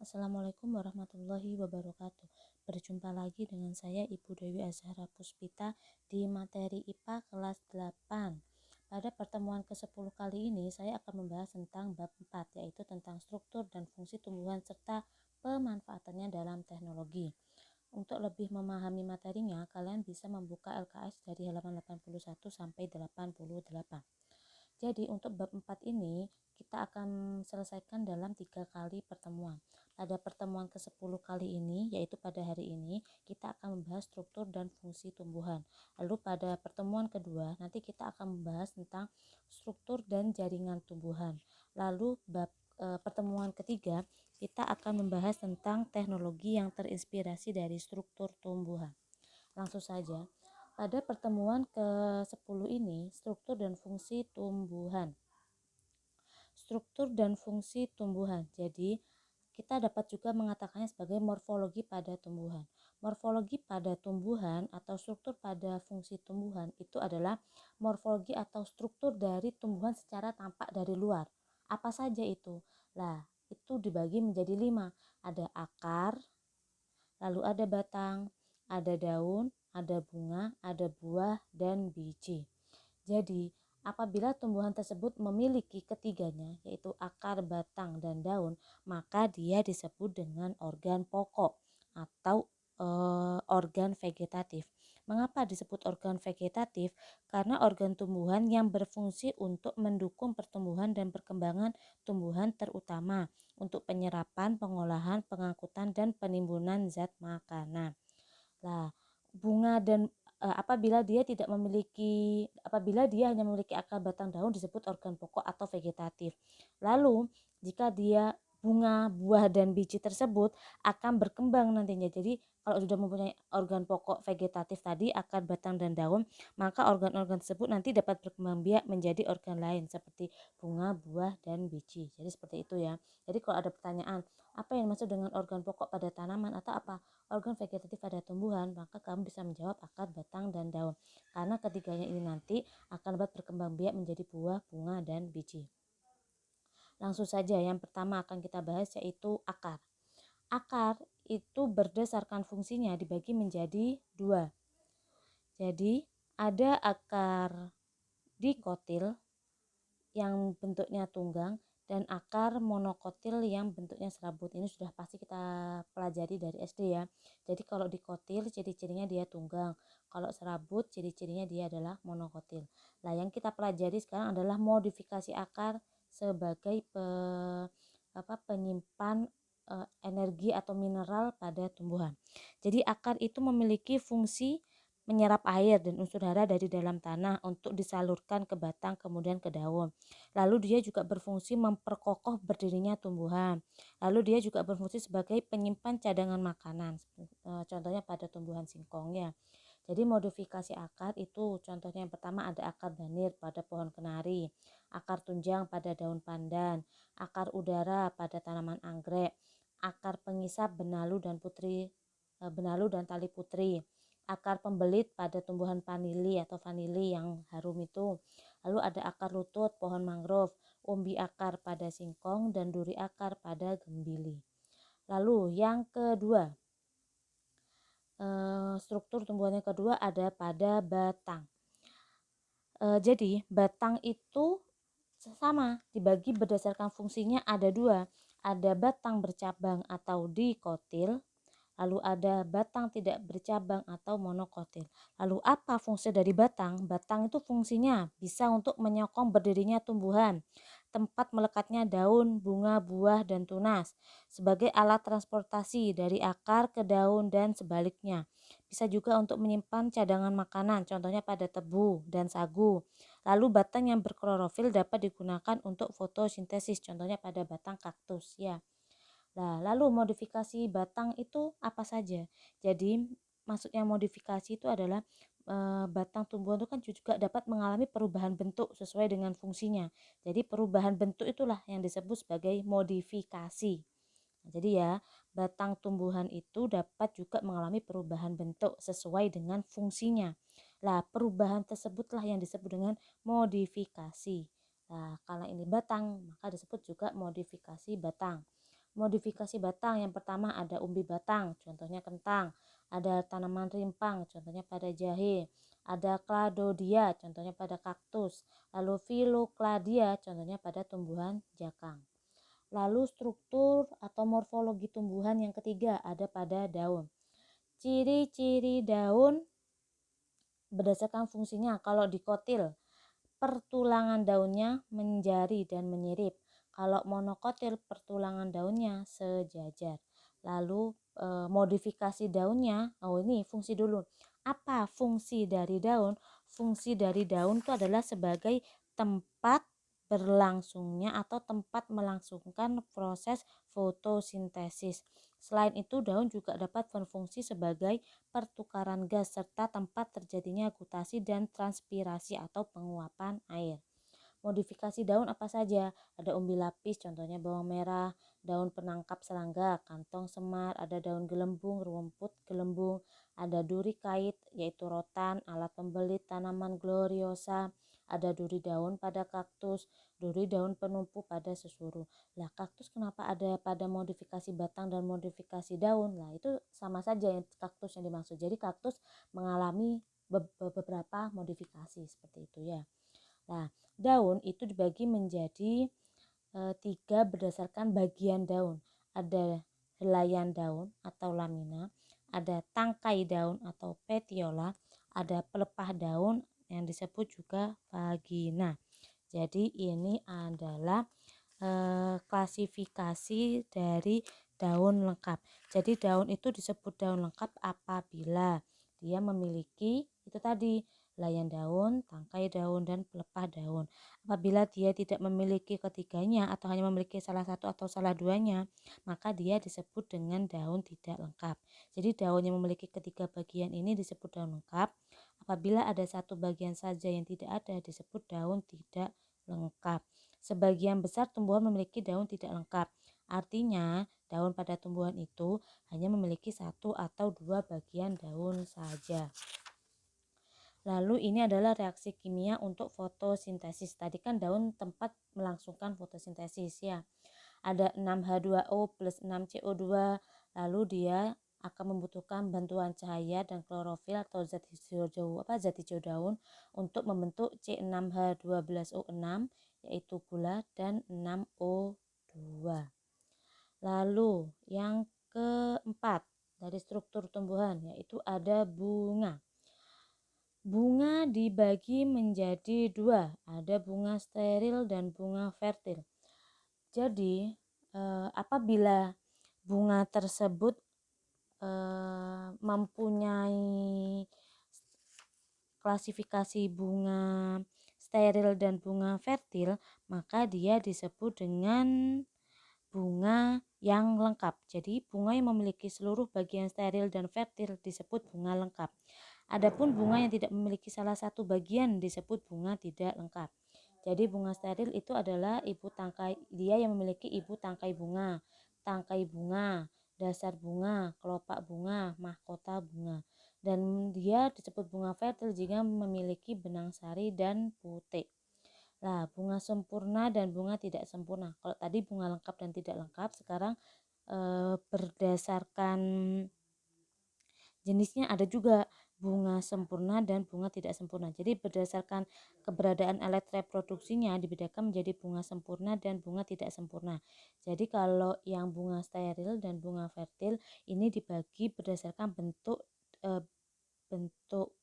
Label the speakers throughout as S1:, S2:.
S1: Assalamualaikum warahmatullahi wabarakatuh. Berjumpa lagi dengan saya Ibu Dewi Azhara Puspita di materi IPA kelas 8. Pada pertemuan ke-10 kali ini saya akan membahas tentang bab 4, yaitu tentang struktur dan fungsi tumbuhan serta pemanfaatannya dalam teknologi. Untuk lebih memahami materinya, kalian bisa membuka LKS dari halaman 81 sampai 88. Jadi untuk bab 4 ini kita akan selesaikan dalam 3 kali pertemuan. Pada pertemuan ke-10 kali ini, yaitu pada hari ini, kita akan membahas struktur dan fungsi tumbuhan. Lalu pada pertemuan kedua, nanti kita akan membahas tentang struktur dan jaringan tumbuhan. Lalu pertemuan ketiga, kita akan membahas tentang teknologi yang terinspirasi dari struktur tumbuhan. Langsung saja, pada pertemuan ke-10 ini, struktur dan fungsi tumbuhan. Struktur dan fungsi tumbuhan. Jadi, kita dapat juga mengatakannya sebagai morfologi pada tumbuhan. Morfologi pada tumbuhan atau struktur pada fungsi tumbuhan itu adalah morfologi atau struktur dari tumbuhan secara tampak dari luar. Apa saja itu? Lah, itu dibagi menjadi 5. Ada akar, lalu ada batang, ada daun, ada bunga, ada buah, dan biji. Jadi, apabila tumbuhan tersebut memiliki ketiganya, yaitu akar, batang, dan daun, maka dia disebut dengan organ pokok atau organ vegetatif. Mengapa disebut organ vegetatif? Karena organ tumbuhan yang berfungsi untuk mendukung pertumbuhan dan perkembangan tumbuhan, terutama untuk penyerapan, pengolahan, pengangkutan, dan penimbunan zat makanan. Nah, bunga dan apabila dia hanya memiliki akar, batang, daun disebut organ pokok atau vegetatif. Lalu jika dia bunga, buah, dan biji tersebut akan berkembang nantinya. Jadi kalau sudah mempunyai organ pokok vegetatif tadi, akar, batang, dan daun, maka organ-organ tersebut nanti dapat berkembang biak menjadi organ lain seperti bunga, buah, dan biji. Jadi seperti itu ya. Jadi kalau ada pertanyaan, apa yang dimaksud dengan organ pokok pada tanaman atau apa organ vegetatif pada tumbuhan, maka kamu bisa menjawab akar, batang, dan daun. Karena ketiganya ini nanti akan dapat berkembang biak menjadi buah, bunga, dan biji. Langsung saja, yang pertama akan kita bahas yaitu akar. Akar itu berdasarkan fungsinya dibagi menjadi 2. Jadi ada akar dikotil yang bentuknya tunggang dan akar monokotil yang bentuknya serabut. Ini sudah pasti kita pelajari dari SD ya. Jadi kalau dikotil ciri-cirinya dia tunggang, kalau serabut ciri-cirinya dia adalah monokotil. Nah, yang kita pelajari sekarang adalah modifikasi akar sebagai penyimpan energi atau mineral pada tumbuhan. Jadi akar itu memiliki fungsi menyerap air dan unsur hara dari dalam tanah untuk disalurkan ke batang kemudian ke daun. Lalu dia juga berfungsi memperkokoh berdirinya tumbuhan. Lalu dia juga berfungsi sebagai penyimpan cadangan makanan. Contohnya pada tumbuhan singkong ya. Jadi modifikasi akar itu contohnya yang pertama ada akar danir pada pohon kenari, akar tunjang pada daun pandan, akar udara pada tanaman anggrek, akar pengisap benalu dan tali putri, akar pembelit pada tumbuhan vanili yang harum itu. Lalu ada akar lutut pohon mangrove, umbi akar pada singkong, dan duri akar pada gembili. Lalu yang kedua, struktur tumbuhan yang kedua ada pada batang. Jadi batang itu sama, dibagi berdasarkan fungsinya ada 2. Ada batang bercabang atau dikotil, lalu ada batang tidak bercabang atau monokotil. Lalu apa fungsi dari batang? Batang itu fungsinya bisa untuk menyokong berdirinya tumbuhan, tempat melekatnya daun, bunga, buah, dan tunas, sebagai alat transportasi dari akar ke daun dan sebaliknya. Bisa juga untuk menyimpan cadangan makanan, contohnya pada tebu dan sagu. Lalu batang yang berklorofil dapat digunakan untuk fotosintesis, contohnya pada batang kaktus ya. Nah, lalu modifikasi batang itu apa saja? Jadi maksudnya modifikasi itu adalah batang tumbuhan itu kan juga dapat mengalami perubahan bentuk sesuai dengan fungsinya. Jadi perubahan bentuk itulah yang disebut sebagai modifikasi. Nah, jadi ya, batang tumbuhan itu dapat juga mengalami perubahan bentuk sesuai dengan fungsinya. Lah, perubahan tersebutlah yang disebut dengan modifikasi. Nah, kalau ini batang, maka disebut juga modifikasi batang. Modifikasi batang yang pertama ada umbi batang, contohnya kentang, ada tanaman rimpang, contohnya pada jahe, ada cladodia, contohnya pada kaktus, lalu phyllokladia, contohnya pada tumbuhan jakang. Lalu struktur atau morfologi tumbuhan yang ketiga ada pada daun. Ciri-ciri daun berdasarkan fungsinya, kalau dikotil pertulangan daunnya menjari dan menyirip. Kalau monokotil pertulangan daunnya sejajar. Lalu modifikasi daunnya, ini fungsi dulu. Apa fungsi dari daun? Fungsi dari daun itu adalah sebagai tempat berlangsungnya atau tempat melangsungkan proses fotosintesis. Selain itu, daun juga dapat berfungsi sebagai pertukaran gas serta tempat terjadinya gutasi dan transpirasi atau penguapan air. Modifikasi daun apa saja? Ada umbi lapis, contohnya bawang merah, daun penangkap serangga, kantong semar, ada daun gelembung, rumput gelembung, ada duri kait yaitu rotan, alat pembelit tanaman gloriosa, ada duri daun pada kaktus, duri daun penumpu pada susuru. Lah, kaktus kenapa ada pada modifikasi batang dan modifikasi daun? Lah, itu sama saja yang kaktus yang dimaksud. Jadi kaktus mengalami beberapa modifikasi seperti itu ya. Nah, daun itu dibagi menjadi 3 berdasarkan bagian daun. Ada helaian daun atau lamina, ada tangkai daun atau petiola, ada pelepah daun yang disebut juga vagina. Jadi ini adalah klasifikasi dari daun lengkap. Jadi daun itu disebut daun lengkap apabila dia memiliki itu tadi helaian daun, tangkai daun, dan pelepah daun. Apabila dia tidak memiliki ketiganya atau hanya memiliki salah satu atau salah duanya, maka dia disebut dengan daun tidak lengkap. Jadi daun yang memiliki ketiga bagian ini disebut daun lengkap. Apabila ada satu bagian saja yang tidak ada disebut daun tidak lengkap. Sebagian besar tumbuhan memiliki daun tidak lengkap. Artinya daun pada tumbuhan itu hanya memiliki satu atau dua bagian daun saja. Lalu ini adalah reaksi kimia untuk fotosintesis. Tadi kan daun tempat melangsungkan fotosintesis ya. Ada 6H2O plus 6CO2. Lalu dia akan membutuhkan bantuan cahaya dan klorofil atau zat hijau daun untuk membentuk C6H12O6 yaitu gula dan 6O2. Lalu yang keempat dari struktur tumbuhan yaitu ada bunga. Bunga dibagi menjadi dua, ada bunga steril dan bunga fertil. Jadi apabila bunga tersebut mempunyai klasifikasi bunga steril dan bunga fertil, maka dia disebut dengan bunga yang lengkap. Jadi bunga yang memiliki seluruh bagian steril dan fertil disebut bunga lengkap. Adapun bunga yang tidak memiliki salah satu bagian disebut bunga tidak lengkap. Jadi bunga steril itu adalah ibu tangkai, dia yang memiliki ibu tangkai bunga, dasar bunga, kelopak bunga, mahkota bunga. Dan dia disebut bunga fertil jika memiliki benang sari dan putik. Nah, bunga sempurna dan bunga tidak sempurna. Kalau tadi bunga lengkap dan tidak lengkap, sekarang berdasarkan jenisnya ada juga bunga sempurna dan bunga tidak sempurna. Jadi berdasarkan keberadaan alat reproduksinya dibedakan menjadi bunga sempurna dan bunga tidak sempurna. Jadi kalau yang bunga steril dan bunga fertil ini dibagi berdasarkan bentuk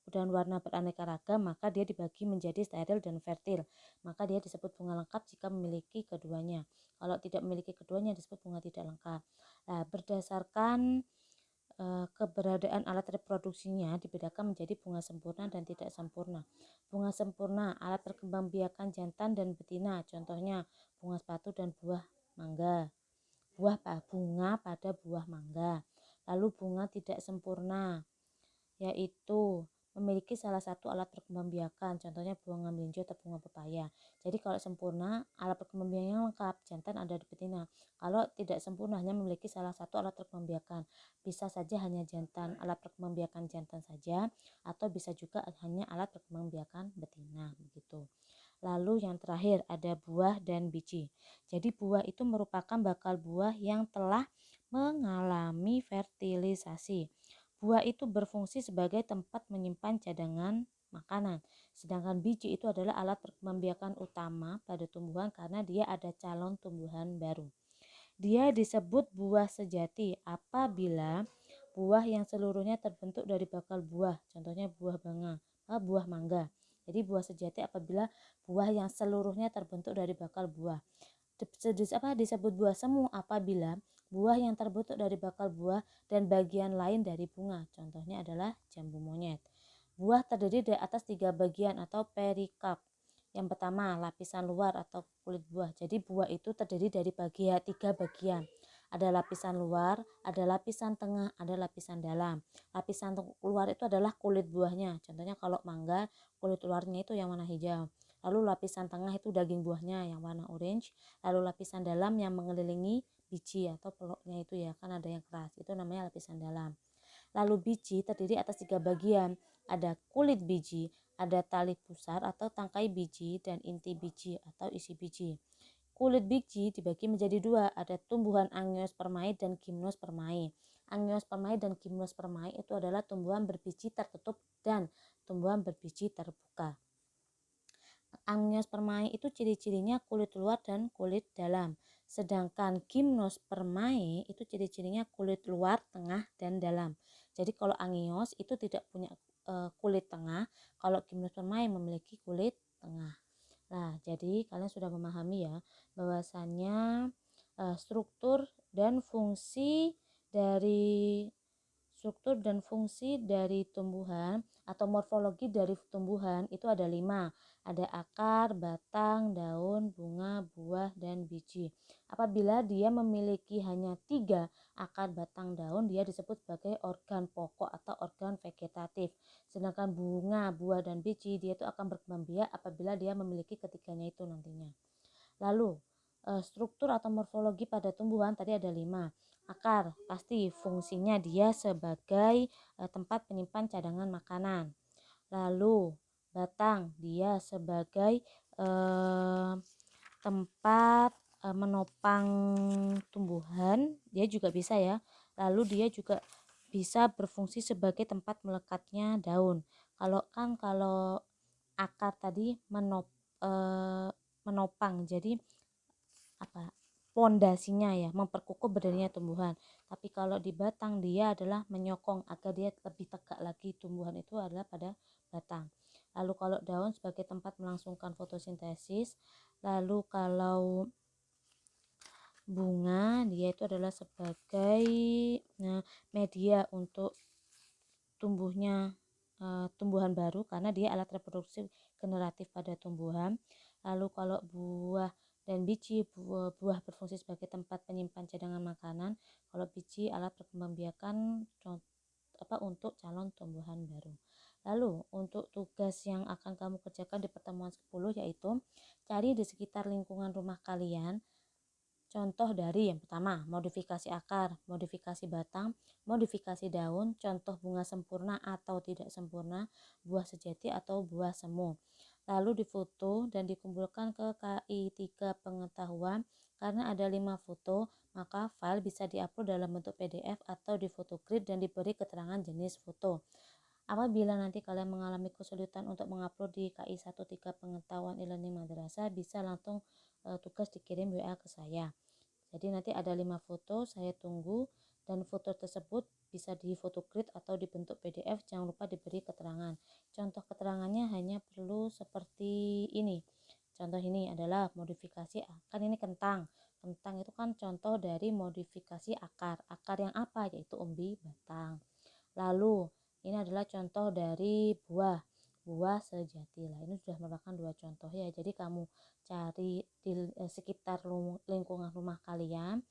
S1: dan warna beraneka ragam, maka dia dibagi menjadi steril dan fertil. Maka dia disebut bunga lengkap jika memiliki keduanya. Kalau tidak memiliki keduanya disebut bunga tidak lengkap. Nah, berdasarkan keberadaan alat reproduksinya dibedakan menjadi bunga sempurna dan tidak sempurna. Bunga sempurna alat perkembangbiakan jantan dan betina, contohnya bunga sepatu dan buah mangga. Bunga pada buah mangga. Lalu bunga tidak sempurna yaitu memiliki salah satu alat perkembangbiakan, contohnya bunga melinjo atau bunga pepaya. Jadi kalau sempurna alat perkembangbiakannya lengkap, jantan ada di betina. Kalau tidak sempurna hanya memiliki salah satu alat perkembangbiakan, bisa saja hanya jantan, alat perkembangbiakan jantan saja, atau bisa juga hanya alat perkembangbiakan betina begitu. Lalu yang terakhir ada buah dan biji. Jadi buah itu merupakan bakal buah yang telah mengalami fertilisasi. Buah itu berfungsi sebagai tempat menyimpan cadangan makanan. Sedangkan biji itu adalah alat perkembangbiakan utama pada tumbuhan karena dia ada calon tumbuhan baru. Dia disebut buah sejati apabila buah yang seluruhnya terbentuk dari bakal buah, contohnya buah mangga. Jadi buah sejati apabila buah yang seluruhnya terbentuk dari bakal buah. Disebut buah semu apabila buah yang terbentuk dari bakal buah dan bagian lain dari bunga, contohnya adalah jambu monyet. Buah terdiri dari atas 3 bagian atau perikarp. Yang pertama, lapisan luar atau kulit buah. Jadi buah itu terdiri dari 3 bagian. Ada lapisan luar, ada lapisan tengah, ada lapisan dalam. Lapisan luar itu adalah kulit buahnya. Contohnya kalau mangga, kulit luarnya itu yang warna hijau. Lalu lapisan tengah itu daging buahnya yang warna orange. Lalu lapisan dalam yang mengelilingi biji atau peloknya itu ya, kan ada yang keras. Itu namanya lapisan dalam. Lalu biji terdiri atas 3 bagian. Ada kulit biji, ada tali pusar atau tangkai biji, dan inti biji atau isi biji. Kulit biji dibagi menjadi 2, ada tumbuhan angiospermae dan gimnospermae. Angiospermae dan gimnospermae itu adalah tumbuhan berbiji tertutup dan tumbuhan berbiji terbuka. Angiospermae itu ciri-cirinya kulit luar dan kulit dalam. Sedangkan gimnospermae itu ciri-cirinya kulit luar, tengah, dan dalam. Jadi kalau angios itu tidak punya kulit tengah, kalau gimnospermae memiliki kulit tengah. Nah, jadi kalian sudah memahami ya bahwasannya struktur dan fungsi dari tumbuhan atau morfologi dari tumbuhan itu ada 5. Ada akar, batang, daun, bunga, buah, dan biji. Apabila dia memiliki hanya 3 akar, batang, daun, dia disebut sebagai organ pokok atau organ vegetatif. Sedangkan bunga, buah, dan biji dia itu akan berkembang biak apabila dia memiliki ketiganya itu nantinya. Lalu struktur atau morfologi pada tumbuhan tadi ada 5. Akar pasti fungsinya dia sebagai tempat penyimpan cadangan makanan. Lalu batang dia sebagai tempat menopang tumbuhan, dia juga bisa ya. Lalu dia juga bisa berfungsi sebagai tempat melekatnya daun. Kalau akar tadi menopang, jadi pondasinya ya, memperkukuh berdirinya tumbuhan. Tapi kalau di batang dia adalah menyokong agar dia lebih tegak lagi, tumbuhan itu adalah pada batang. Lalu kalau daun sebagai tempat melangsungkan fotosintesis. Lalu kalau bunga dia itu adalah sebagai media untuk tumbuhnya tumbuhan baru karena dia alat reproduksi generatif pada tumbuhan. Lalu kalau buah dan biji, buah berfungsi sebagai tempat penyimpan cadangan makanan, kalau biji alat perkembangbiakan untuk calon tumbuhan baru. Lalu untuk tugas yang akan kamu kerjakan di pertemuan 10 yaitu cari di sekitar lingkungan rumah kalian contoh dari yang pertama, modifikasi akar, modifikasi batang, modifikasi daun, contoh bunga sempurna atau tidak sempurna, buah sejati atau buah semu. Lalu difoto dan dikumpulkan ke KI 3 pengetahuan. Karena ada 5 foto, maka file bisa diupload dalam bentuk PDF atau difotogrid dan diberi keterangan jenis foto. Apabila nanti kalian mengalami kesulitan untuk mengupload di KI 13 pengetahuan e-learning madrasah, bisa langsung tugas dikirim WA ke saya. Jadi nanti ada 5 foto, saya tunggu, dan foto tersebut bisa di photogrid atau dibentuk PDF. Jangan lupa diberi keterangan. Contoh keterangannya hanya perlu seperti ini. Contoh ini adalah modifikasi, kan ini kentang. Kentang itu kan contoh dari modifikasi akar. Akar yang apa? Yaitu umbi batang. Lalu ini adalah contoh dari buah sejati. Lah ini sudah merupakan 2 contoh ya. Jadi kamu cari di sekitar lingkungan rumah kalian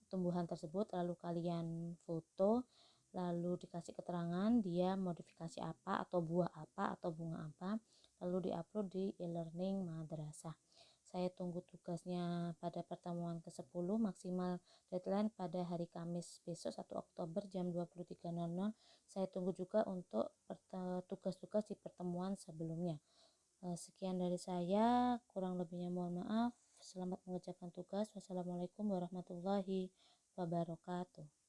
S1: tumbuhan tersebut, lalu kalian foto, lalu dikasih keterangan dia modifikasi apa atau buah apa atau bunga apa, lalu diupload di e-learning madrasah. Saya tunggu tugasnya pada pertemuan ke-10, maksimal deadline pada hari Kamis besok 1 Oktober jam 23.00. Saya tunggu juga untuk tugas-tugas di pertemuan sebelumnya. Sekian dari saya, kurang lebihnya mohon maaf. Selamat mengerjakan tugas. Wassalamualaikum warahmatullahi wabarakatuh.